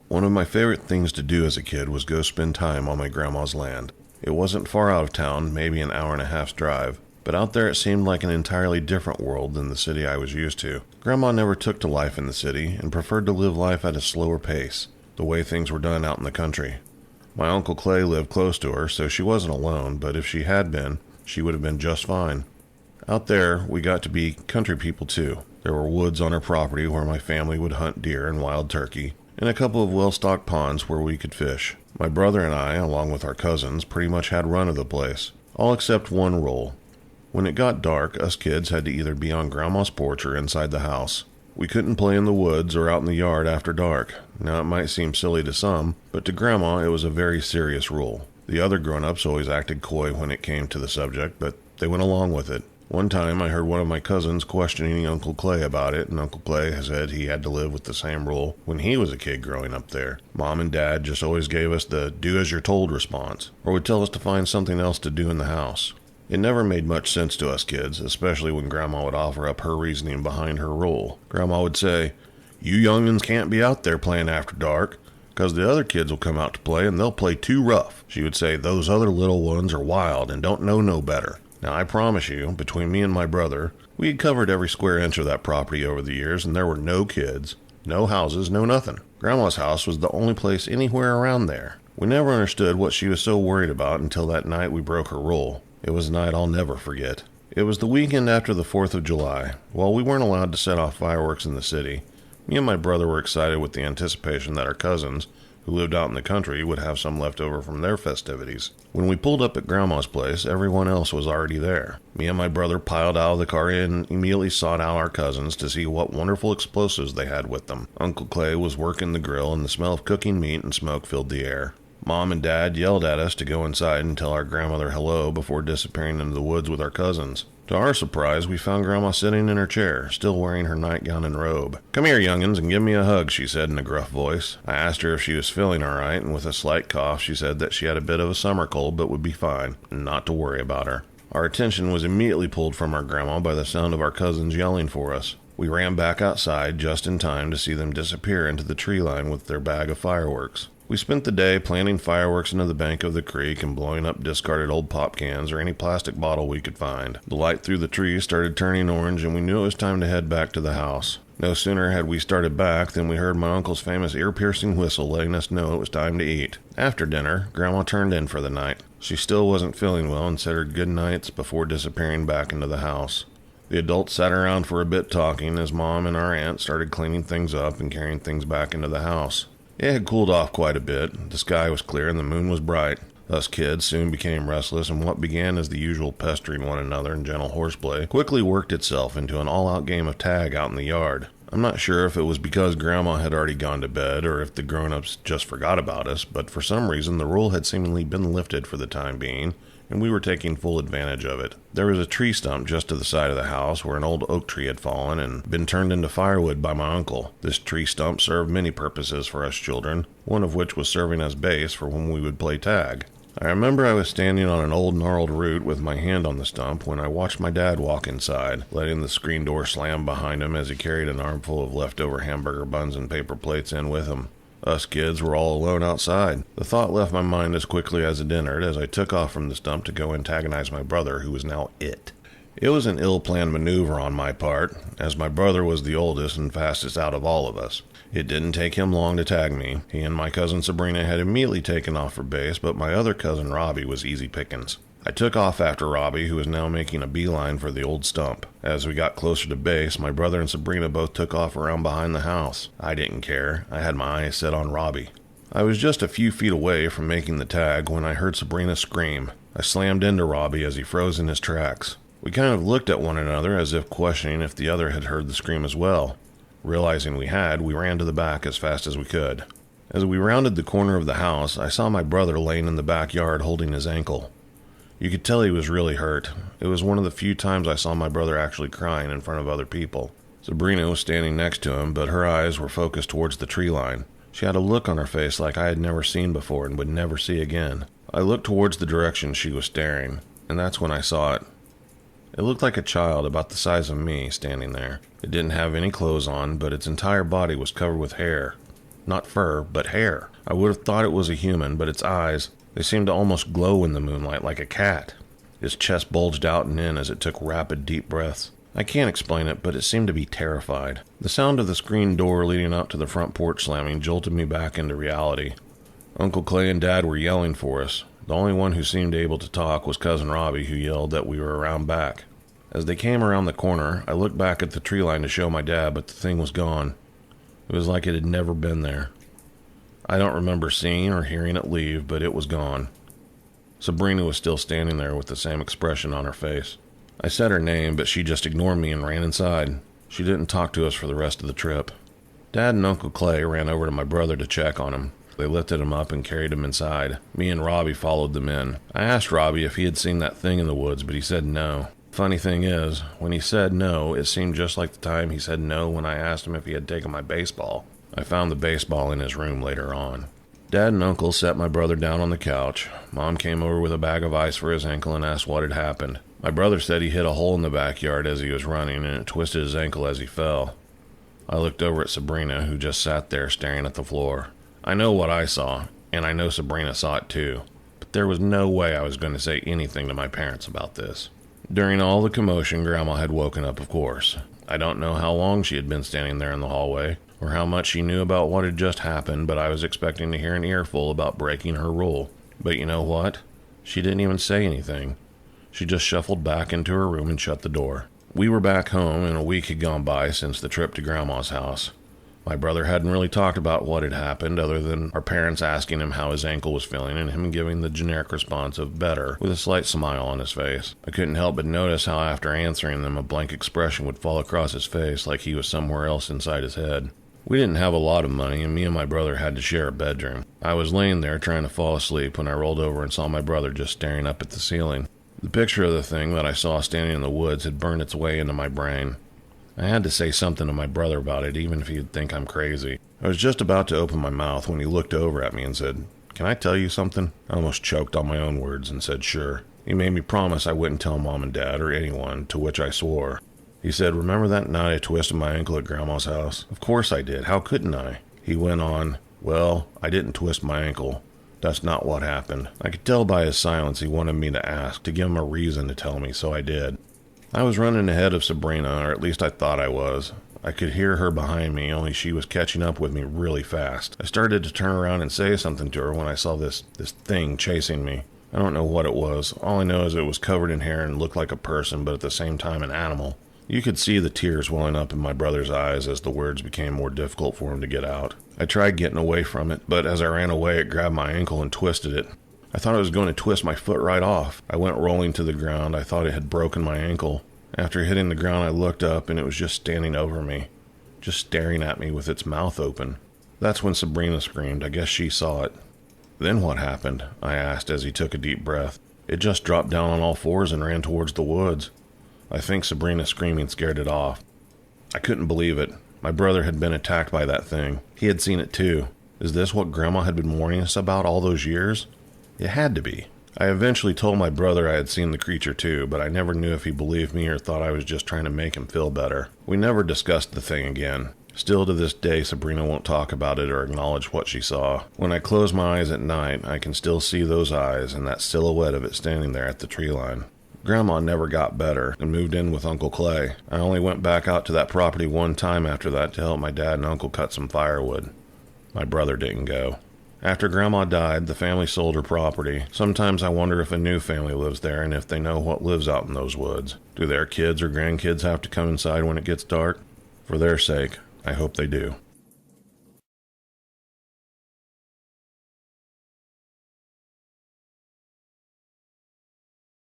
One of my favorite things to do as a kid was go spend time on my grandma's land. It wasn't far out of town, maybe an hour and a half's drive, but out there it seemed like an entirely different world than the city I was used to. Grandma never took to life in the city and preferred to live life at a slower pace, the way things were done out in the country. My Uncle Clay lived close to her, so she wasn't alone, but if she had been, she would have been just fine. Out there, we got to be country people too. There were woods on our property where my family would hunt deer and wild turkey, and a couple of well-stocked ponds where we could fish. My brother and I, along with our cousins, pretty much had run of the place, all except one rule. When it got dark, us kids had to either be on Grandma's porch or inside the house. We couldn't play in the woods or out in the yard after dark. Now, it might seem silly to some, but to Grandma it was a very serious rule. The other grown-ups always acted coy when it came to the subject, but they went along with it. One time I heard one of my cousins questioning Uncle Clay about it, and Uncle Clay said he had to live with the same rule when he was a kid growing up there. Mom and Dad just always gave us the do-as-you're-told response, or would tell us to find something else to do in the house. It never made much sense to us kids, especially when Grandma would offer up her reasoning behind her rule. Grandma would say, "You young'uns can't be out there playing after dark, 'cause the other kids will come out to play and they'll play too rough." She would say, "Those other little ones are wild and don't know no better." Now, I promise you, between me and my brother, we had covered every square inch of that property over the years, and there were no kids, no houses, no nothing. Grandma's house was the only place anywhere around there. We never understood what she was so worried about until that night we broke her rule. It was a night I'll never forget. It was the weekend after the 4th of July. While we weren't allowed to set off fireworks in the city, me and my brother were excited with the anticipation that our cousins, who lived out in the country, would have some left over from their festivities. When we pulled up at Grandma's place, everyone else was already there. Me and my brother piled out of the car and immediately sought out our cousins to see what wonderful explosives they had with them. Uncle Clay was working the grill, and the smell of cooking meat and smoke filled the air. Mom and Dad yelled at us to go inside and tell our grandmother hello before disappearing into the woods with our cousins. To our surprise, we found Grandma sitting in her chair, still wearing her nightgown and robe. "Come here, young'uns, and give me a hug," she said in a gruff voice. I asked her if she was feeling all right, and with a slight cough, she said that she had a bit of a summer cold but would be fine, and not to worry about her. Our attention was immediately pulled from our grandma by the sound of our cousins yelling for us. We ran back outside just in time to see them disappear into the tree line with their bag of fireworks. We spent the day planting fireworks into the bank of the creek and blowing up discarded old pop cans or any plastic bottle we could find. The light through the trees started turning orange, and we knew it was time to head back to the house. No sooner had we started back than we heard my uncle's famous ear-piercing whistle letting us know it was time to eat. After dinner, Grandma turned in for the night. She still wasn't feeling well and said her good nights before disappearing back into the house. The adults sat around for a bit talking as Mom and our aunt started cleaning things up and carrying things back into the house. It had cooled off quite a bit. The sky was clear and the moon was bright. Us kids soon became restless, and what began as the usual pestering one another and gentle horseplay quickly worked itself into an all-out game of tag out in the yard. I'm not sure if it was because Grandma had already gone to bed or if the grown-ups just forgot about us, but for some reason the rule had seemingly been lifted for the time being, and we were taking full advantage of it. There was a tree stump just to the side of the house where an old oak tree had fallen and been turned into firewood by my uncle. This tree stump served many purposes for us children, one of which was serving as base for when we would play tag. I remember I was standing on an old gnarled root with my hand on the stump when I watched my dad walk inside, letting the screen door slam behind him as he carried an armful of leftover hamburger buns and paper plates in with him. Us kids were all alone outside. The thought left my mind as quickly as it entered as I took off from the stump to go antagonize my brother, who was now it. It was an ill-planned maneuver on my part, as my brother was the oldest and fastest out of all of us. It didn't take him long to tag me. He and my cousin Sabrina had immediately taken off for base, but my other cousin Robbie was easy pickings. I took off after Robbie, who was now making a beeline for the old stump. As we got closer to base, my brother and Sabrina both took off around behind the house. I didn't care. I had my eyes set on Robbie. I was just a few feet away from making the tag when I heard Sabrina scream. I slammed into Robbie as he froze in his tracks. We kind of looked at one another as if questioning if the other had heard the scream as well. Realizing we had, we ran to the back as fast as we could. As we rounded the corner of the house, I saw my brother laying in the backyard holding his ankle. You could tell he was really hurt. It was one of the few times I saw my brother actually crying in front of other people. Sabrina was standing next to him, but her eyes were focused towards the tree line. She had a look on her face like I had never seen before and would never see again. I looked towards the direction she was staring, and that's when I saw it. It looked like a child about the size of me standing there. It didn't have any clothes on, but its entire body was covered with hair. not fur, but hair. I would have thought it was a human, but its eyes, they seemed to almost glow in the moonlight like a cat. Its chest bulged out and in as it took rapid, deep breaths. I can't explain it, but it seemed to be terrified. The sound of the screen door leading out to the front porch slamming jolted me back into reality. Uncle Clay and Dad were yelling for us. The only one who seemed able to talk was Cousin Robbie, who yelled that we were around back. As they came around the corner, I looked back at the tree line to show my dad, but the thing was gone. It was like it had never been there. I don't remember seeing or hearing it leave, but it was gone. Sabrina was still standing there with the same expression on her face. I said her name, but she just ignored me and ran inside. She didn't talk to us for the rest of the trip. Dad and Uncle Clay ran over to my brother to check on him. They lifted him up and carried him inside. Me and Robbie followed them in. I asked Robbie if he had seen that thing in the woods, but he said no. Funny thing is, when he said no, it seemed just like the time he said no when I asked him if he had taken my baseball. I found the baseball in his room later on. Dad and Uncle set my brother down on the couch. Mom came over with a bag of ice for his ankle and asked what had happened. My brother said he hit a hole in the backyard as he was running and it twisted his ankle as he fell. I looked over at Sabrina, who just sat there staring at the floor. I know what I saw, and I know Sabrina saw it too, but there was no way I was going to say anything to my parents about this. During all the commotion, Grandma had woken up, of course. I don't know how long she had been standing there in the hallway, or how much she knew about what had just happened, but I was expecting to hear an earful about breaking her rule. But you know what? She didn't even say anything. She just shuffled back into her room and shut the door. We were back home, and a week had gone by since the trip to Grandma's house. My brother hadn't really talked about what had happened other than our parents asking him how his ankle was feeling and him giving the generic response of better with a slight smile on his face. I couldn't help but notice how after answering them a blank expression would fall across his face like he was somewhere else inside his head. We didn't have a lot of money and me and my brother had to share a bedroom. I was laying there trying to fall asleep when I rolled over and saw my brother just staring up at the ceiling. The picture of the thing that I saw standing in the woods had burned its way into my brain. I had to say something to my brother about it, even if he'd think I'm crazy. I was just about to open my mouth when he looked over at me and said, "Can I tell you something?" I almost choked on my own words and said sure. He made me promise I wouldn't tell Mom and Dad or anyone, to which I swore. He said, "Remember that night I twisted my ankle at Grandma's house?" Of course I did. How couldn't I? He went on, "Well, I didn't twist my ankle. That's not what happened." I could tell by his silence he wanted me to ask, to give him a reason to tell me, so I did. I was running ahead of Sabrina, or at least I thought I was. I could hear her behind me, only she was catching up with me really fast. I started to turn around and say something to her when I saw this thing chasing me. I don't know what it was. All I know is it was covered in hair and looked like a person, but at the same time an animal. You could see the tears welling up in my brother's eyes as the words became more difficult for him to get out. I tried getting away from it, but as I ran away it grabbed my ankle and twisted it. I thought it was going to twist my foot right off. I went rolling to the ground. I thought it had broken my ankle. After hitting the ground, I looked up, and it was just standing over me, just staring at me with its mouth open. That's when Sabrina screamed. I guess she saw it. "Then what happened?" I asked as he took a deep breath. "It just dropped down on all fours and ran towards the woods." I think Sabrina's screaming scared it off. I couldn't believe it. My brother had been attacked by that thing. He had seen it too. Is this what Grandma had been warning us about all those years? It had to be. I eventually told my brother I had seen the creature too, but I never knew if he believed me or thought I was just trying to make him feel better. We never discussed the thing again. Still to this day, Sabrina won't talk about it or acknowledge what she saw. When I close my eyes at night, I can still see those eyes and that silhouette of it standing there at the tree line. Grandma never got better and moved in with Uncle Clay. I only went back out to that property one time after that to help my dad and uncle cut some firewood. My brother didn't go. After Grandma died, the family sold her property. Sometimes I wonder if a new family lives there and if they know what lives out in those woods. Do their kids or grandkids have to come inside when it gets dark? For their sake, I hope they do.